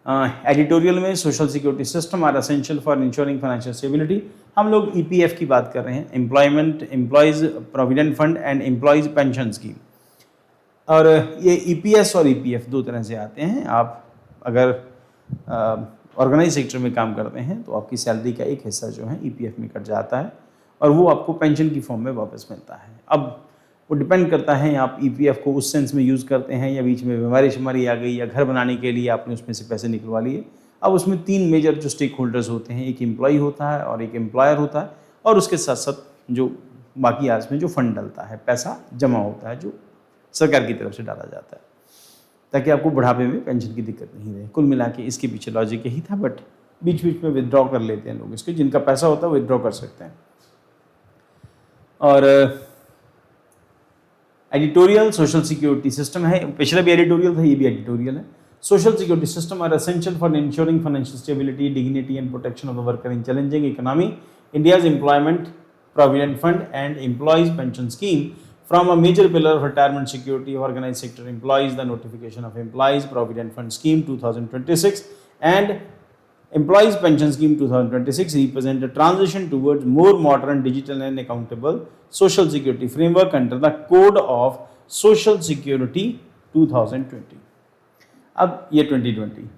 Editorial में social security system are essential for ensuring financial stability. हम लोग EPF की बात कर रहे हैं, employees provident fund and employees pension scheme. और ये ईपीएस और ईपीएफ दो तरह से आते हैं। आप अगर ऑर्गेनाइज सेक्टर में काम करते हैं तो आपकी सैलरी का एक हिस्सा जो है ईपीएफ में कट जाता है और वो आपको पेंशन की फॉर्म में वापस मिलता है। अब वो डिपेंड करता है आप ईपीएफ को उस सेंस में यूज़ करते हैं या बीच में बीमारी शुमारी आ गई या घर बनाने के लिए आपने उसमें से पैसे निकलवा लिए। अब उसमें 3 मेजर जो स्टेक होल्डर्स होते हैं, एक एम्प्लॉय होता है और एक एम्प्लॉयर होता है और उसके साथ साथ जो बाकी आज में जो फंड डलता है, पैसा जमा होता है जो सरकार की तरफ से डाला जाता है ताकि आपको बुढ़ापे में पेंशन की दिक्कत नहीं रहे। कुल मिला के इसके पीछे लॉजिक यही था, बट बीच बीच में विदड्रॉ कर लेते हैं लोग इसके, जिनका पैसा होता है विदड्रॉ कर सकते हैं। और एडिटोरियल सोशल सिक्योरिटी सिस्टम है, पिछला भी एडिटोरियल था, ये भी एडिटोरियल है। Social security system are essential for ensuring financial stability, dignity and protection of the worker in challenging economy. India's employment provident fund and employees pension scheme from a major pillar of retirement security of organized sector employees, the notification of Employees Provident Fund Scheme 2026 and Employees Pension Scheme 2026 represent a transition towards more modern, digital and accountable social security framework under the Code of Social Security 2020। अब ये 2020,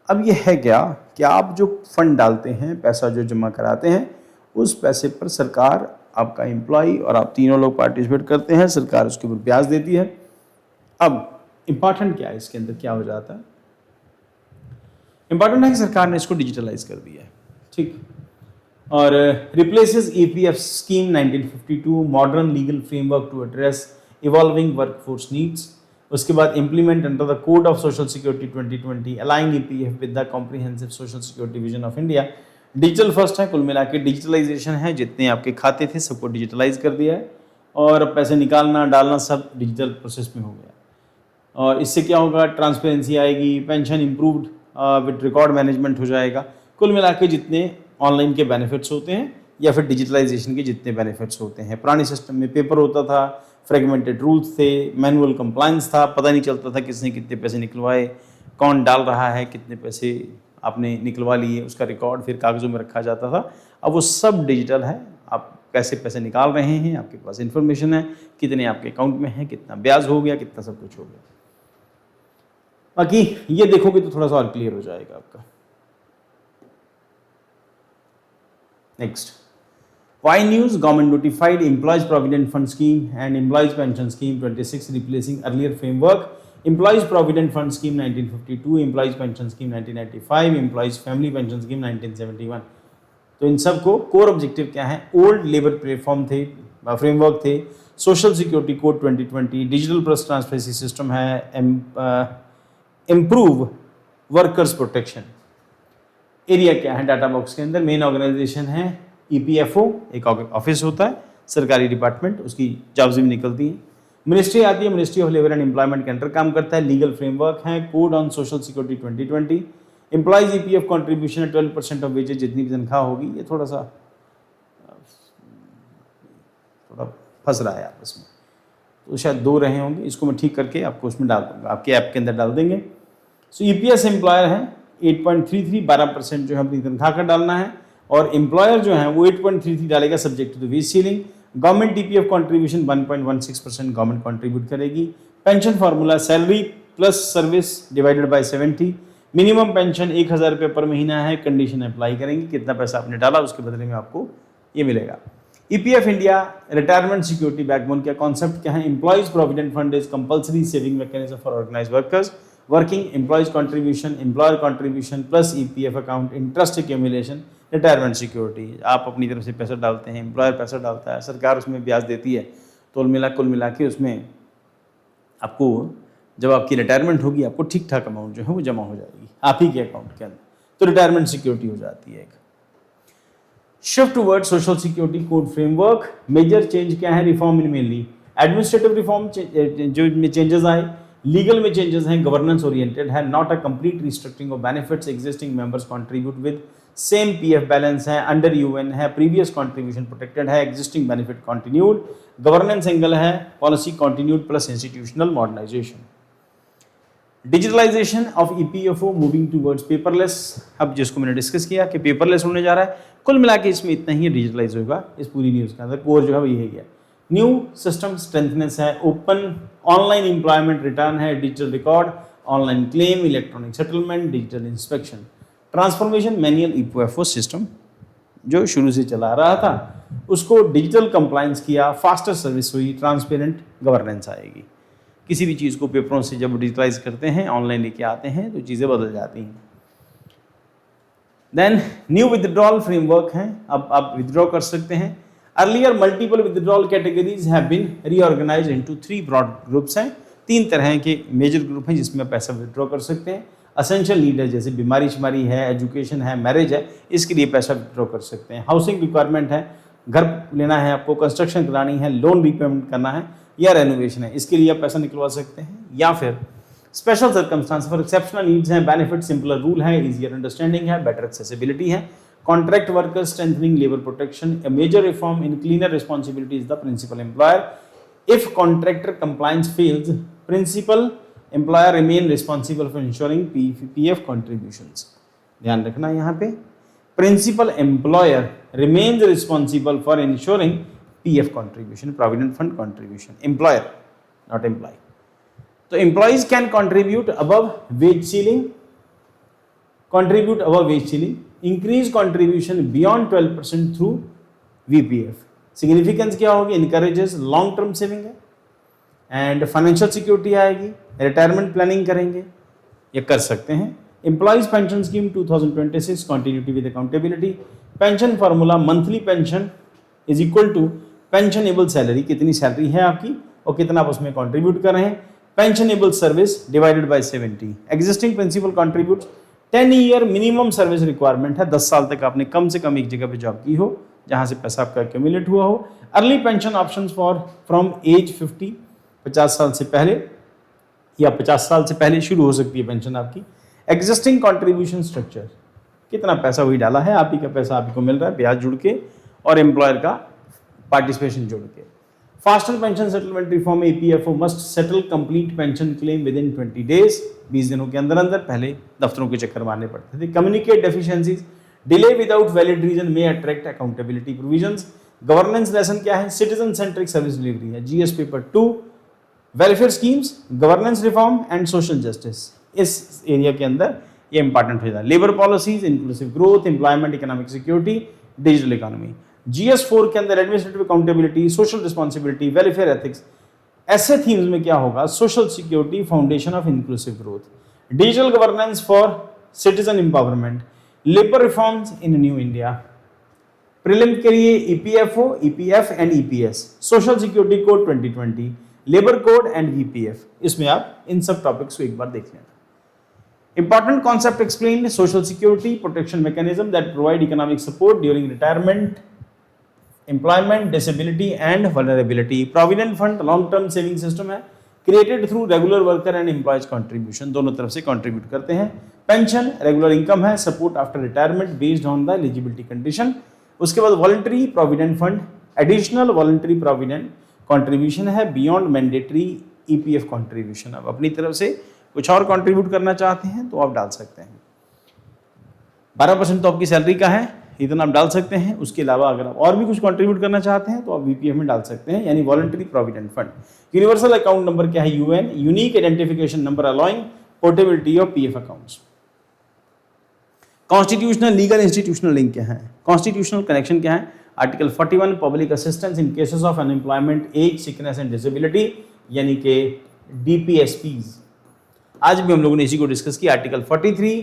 अब ये है क्या कि आप जो fund डालते हैं, पैसा जो जमा कराते हैं, उस पैसे पर सरकार, आपका एम्प्लॉय और आप तीनों लोग पार्टिसिपेट करते हैं, सरकार उसके ऊपर ब्याज देती है। अब इम्पॉर्टेंट क्या है, इसके अंदर क्या हो जाता है? इम्पॉर्टेंट है कि सरकार ने इसको डिजिटलाइज कर दिया है, ठीक, और replaces EPF scheme 1952 modern legal framework to address evolving workforce needs. उसके बाद implement under the code of social security 2020 aligning EPF with the comprehensive social security vision of India. Digital first है, कुल मिला के डिजिटलाइजेशन है, जितने आपके खाते थे सबको डिजिटलाइज कर दिया है और पैसे निकालना डालना सब डिजिटल प्रोसेस में हो गया। और इससे क्या होगा, ट्रांसपेरेंसी आएगी, pension improved with record management हो जाएगा। कुल मिला के जितने ऑनलाइन के बेनिफिट्स होते हैं या फिर डिजिटलाइजेशन के जितने बेनिफिट्स होते हैं, पुराने सिस्टम में पेपर होता था, फ्रेगमेंटेड रूल्स थे, मैनुअल कंप्लायंस था, पता नहीं चलता था किसने कितने पैसे निकलवाए, कौन डाल रहा है, कितने पैसे आपने निकलवा लिए, उसका रिकॉर्ड फिर कागज़ों में रखा जाता था। अब वो सब डिजिटल है, आप कैसे पैसे निकाल रहे हैं, आपके पास इन्फॉर्मेशन है, कितने आपके अकाउंट में है, कितना ब्याज हो गया, कितना सब कुछ हो गया। बाकी ये देखोगे तो थोड़ा सा और क्लियर हो जाएगा आपका। Next, why news, government notified employees provident fund scheme and employees pension scheme 26 replacing earlier framework. Employees Provident Fund Scheme 1952, Employees Pension Scheme 1995, Employees Family Pension Scheme 1971। तो इन सब को कोर ऑब्जेक्टिव क्या है? ओल्ड लेबर प्लेटफॉर्म थे, framework थे, social security code 2020, digital plus transparency system है, improve workers protection. Area क्या है डाटा बॉक्स के अंदर? मेन ऑर्गेनाइजेशन है ईपीएफओ, एक ऑफिस होता है सरकारी डिपार्टमेंट, उसकी जॉब्स भी निकलती हैं। मिनिस्ट्री आती है, ministry of labour and employment के अंडर काम करता है। लीगल फ्रेमवर्क है, code on social security 2020। Employees EPF contribution है 12% ऑफ वेजेज, जितनी भी तनख्वाह होगी। ये थोड़ा फंस रहा है आपस में, तो शायद 2 रहे होंगे, इसको मैं ठीक करके आपको उसमें डाल दूंगा, आपके ऐप के अंदर डाल देंगे। सो ईपीएस एम्प्लॉयर है 8.33, 12% जो है अपनी तनख्वाह का डालना है, और एम्प्लॉयर जो है वो 8.33 डालेगा subject to the wage ceiling. Government EPF contribution 1.16% government contribute करेगी। Pension formula salary plus service divided by 70। Minimum pension 1000 रुपये पर महीना है। कंडीशन अप्लाई करेंगे, कितना पैसा आपने डाला उसके बदले में आपको ये मिलेगा। EPF India retirement security backbone का कॉन्सेप्ट क्या है? Employees provident fund is compulsory saving mechanism for organised workers working. Employees contribution, employer contribution plus EPF account, interest accumulation, retirement security. आप अपनी तरफ से पैसा डालते हैं, एम्प्लॉयर पैसा डालता है, सरकार उसमें ब्याज देती है, तो कुल मिला के उसमें आपको जब आपकी रिटायरमेंट होगी आपको ठीक ठाक अमाउंट जो है वो जमा हो जाएगी आप ही के अकाउंट के अंदर, तो रिटायरमेंट सिक्योरिटी हो जाती है एक। Shift toward social security code framework. Major change क्या है? Reform in mainly administrative reform जो चेंजेस आए, लीगल में चेंजेस हैं, गवर्नेंस ओरिएंटेड है, not a complete restructuring of benefits, existing members contribute with same PF balance है, under UN है, previous contribution protected है, existing benefit continued, governance angle है, policy continued plus institutional modernisation. Digitalisation of EPFO moving towards paperless, अब जिसको मैंने discuss किया कि paperless होने जा रहा है। कुल मिला के इसमें इतना ही डिजिटलाइज होगा इस पूरी न्यूज़ के अंदर, कोर जो है वो यही गया। न्यू सिस्टम स्ट्रेंथनेस है, ओपन ऑनलाइन एम्प्लॉयमेंट रिटर्न है, digital record, online claim, electronic settlement, digital inspection, transformation manual EPFO system जो शुरू से चला रहा था उसको डिजिटल कंप्लायंस किया, फास्टर सर्विस हुई, ट्रांसपेरेंट गवर्नेंस आएगी। किसी भी चीज़ को पेपरों से जब डिजिटलाइज करते हैं, ऑनलाइन लेके आते हैं तो चीज़ें बदल जाती हैं। देन न्यू विथड्रॉल फ्रेमवर्क है, अब आप विथड्रॉ कर सकते हैं। Earlier multiple withdrawal categories have been reorganised into 3 broad groups हैं, 3 तरह के मेजर ग्रुप हैं जिसमें पैसा विथड्रॉ कर सकते हैं। असेंशियल नीड है, जैसे बीमारी शिमारी है, एजुकेशन है, मैरिज है, इसके लिए पैसा विथड्रॉ कर सकते हैं। हाउसिंग रिक्वायरमेंट है, घर लेना है आपको, कंस्ट्रक्शन करानी है, लोन रीपेमेंट करना है या रेनोवेशन है, इसके लिए आप पैसा निकलवा सकते हैं। या फिर special circumstance for exceptional needs हैं, बेनिफिट, सिंपलर रूल है, इजियर अंडरस्टैंडिंग है, बेटर एक्सेसिबिलिटी है, contract workers strengthening labour protection, a major reform in cleaner responsibility is the principal employer. If contractor compliance fails, principal employer remain responsible for ensuring PF contributions. ध्यान रखना यहाँ पे, principal employer remains responsible for ensuring PF contribution, provident fund contribution, employer not employ. तो employees can contribute above veg ceiling, contribute above wage ceiling, increase contribution beyond 12% through VPF। Significance क्या होगी, encourages long term saving है and financial security आएगी, retirement planning करेंगे, ये कर सकते हैं। Employees pension scheme 2026 continuity with accountability, pension formula monthly pension is equal to pensionable salary, कितनी सैलरी है आपकी और कितना आप उसमें कंट्रीब्यूट कर रहे हैं, pensionable service divided by 70, existing principal contribute, 10 year minimum service requirement है, 10 साल तक आपने कम से कम एक जगह पे जॉब की हो जहां से पैसा आपका एक्यूमुलेट हुआ हो। Early pension options for from age 50, 50 साल से पहले या 50 साल से पहले शुरू हो सकती है पेंशन आपकी। एग्जिस्टिंग कंट्रीब्यूशन स्ट्रक्चर, कितना पैसा वही डाला है, आप ही का पैसा आप ही को मिल रहा है, ब्याज जुड़ के और एम्प्लॉयर का पार्टिसिपेशन जुड़ के। Faster pension settlement reform, EPFO must settle complete pension claim with in 20 days, 20 दिनों के अंदर अंदर, पहले दफ्तरों के चक्कर मारने पड़ते थे। Communicate deficiencies, delay without valid reason may attract accountability provisions. Governance lesson क्या है, सिटीजन सेंट्रिक सर्विस डिलीवरी है, GS paper 2, welfare schemes, governance reform and social justice, इस एरिया के अंदर ये इंपॉर्टेंट हो जाता है। Labour policies, inclusive growth, employment, economic security, digital economy. GS4 के अंदर administrative accountability, social responsibility, welfare ethics, ऐसे थीम्स में क्या होगा, social security, foundation of inclusive growth, digital governance for citizen empowerment, labour reforms in new India. Prelim के लिए EPFO, EPF and EPS, social security code 2020, labour code and VPF, इसमें आप इन सब topics को एक बार देख लेना। Important concept explained, social security protection mechanism that provide economic support during retirement, employment, disability and vulnerability. Provident fund long term saving system है, created through regular worker and employees contribution, दोनों तरफ से contribute करते हैं। Pension regular income है, support after retirement based on the eligibility condition। उसके बाद voluntary provident fund, additional voluntary provident contribution है beyond mandatory EPF contribution। अब अपनी तरफ से कुछ और कंट्रीब्यूट करना चाहते हैं तो आप डाल सकते हैं। 12% तो आपकी सैलरी का है, इतना आप डाल सकते हैं। उसके अलावा अगर आप और भी कुछ कंट्रीब्यूट करना चाहते हैं तो आप वीपीएफ में डाल सकते हैं, यानी voluntary provident fund. Universal account number क्या है, UN, unique identification number allowing portability of PF accounts. Constitutional legal institutional link क्या है, कॉन्स्टिट्यूशनल कनेक्शन क्या है, article 41 public assistance in cases of unemployment, age, sickness and disability, यानी कि DPSPs. आज भी हम लोगों ने इसी को डिस्कस किया, आर्टिकल 43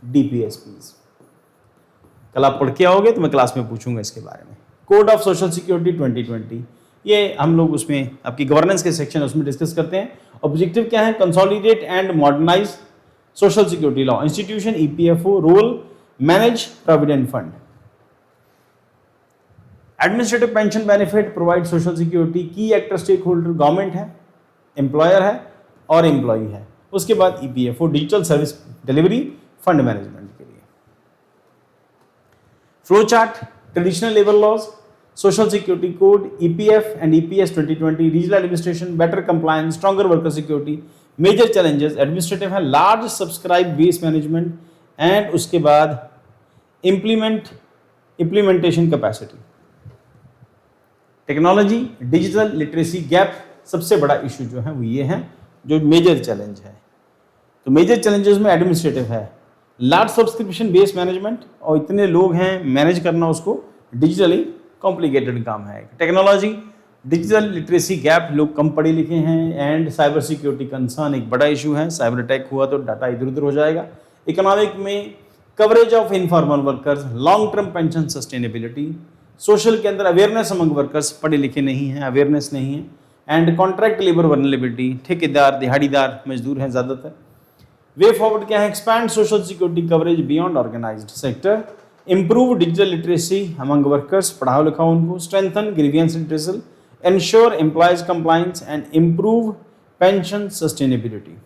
डीपीएसपीज। कल आप पढ़ के आओगे तो मैं क्लास में पूछूंगा इसके बारे में। कोड ऑफ सोशल सिक्योरिटी 2020, ये हम लोग उसमें आपकी गवर्नेंस के सेक्शन उसमें डिस्कस करते हैं। ऑब्जेक्टिव क्या है, consolidate and modernise social security law, institution EPFO, role manage provident fund. Administrative pension benefit provide social security, key actor stakeholder government है, एम्प्लॉयर है और एम्प्लॉई है। उसके बाद EPFO digital service delivery, fund management के लिए। Flow chart, traditional labour laws, social security code, EPF and EPS 2020, digital administration, better compliance, stronger worker security, major challenges administrative है, large subscribe base management and उसके बाद implementation capacity. Technology digital literacy gap सबसे बड़ा issue जो है वो ये है जो मेजर चैलेंज है। तो मेजर चैलेंजेस में एडमिनिस्ट्रेटिव है, लार्ज सब्सक्रिप्शन बेस मैनेजमेंट और इतने लोग हैं मैनेज करना उसको डिजिटली कॉम्प्लिकेटेड काम है। टेक्नोलॉजी डिजिटल लिटरेसी गैप, लोग कम पढ़े लिखे हैं एंड साइबर सिक्योरिटी कंसर्न एक बड़ा इशू है, साइबर अटैक हुआ तो डाटा इधर उधर हो जाएगा। इकोनॉमिक में coverage of informal workers, long term pension sustainability, social के अंदर अवेयरनेस अमंग वर्कर्स, पढ़े लिखे नहीं हैं, अवेयरनेस नहीं है एंड कॉन्ट्रैक्ट लेबर वल्नरेबिलिटी, ठेकेदार दिहाड़ीदार मजदूर हैं ज़्यादातर। वे फॉरवर्ड क्या है, expand social security coverage beyond organised sector, improve digital literacy among workers, पढ़ाओ लिखाओ उनको, strengthen grievance redressal, ensure employees compliance and improve pension sustainability.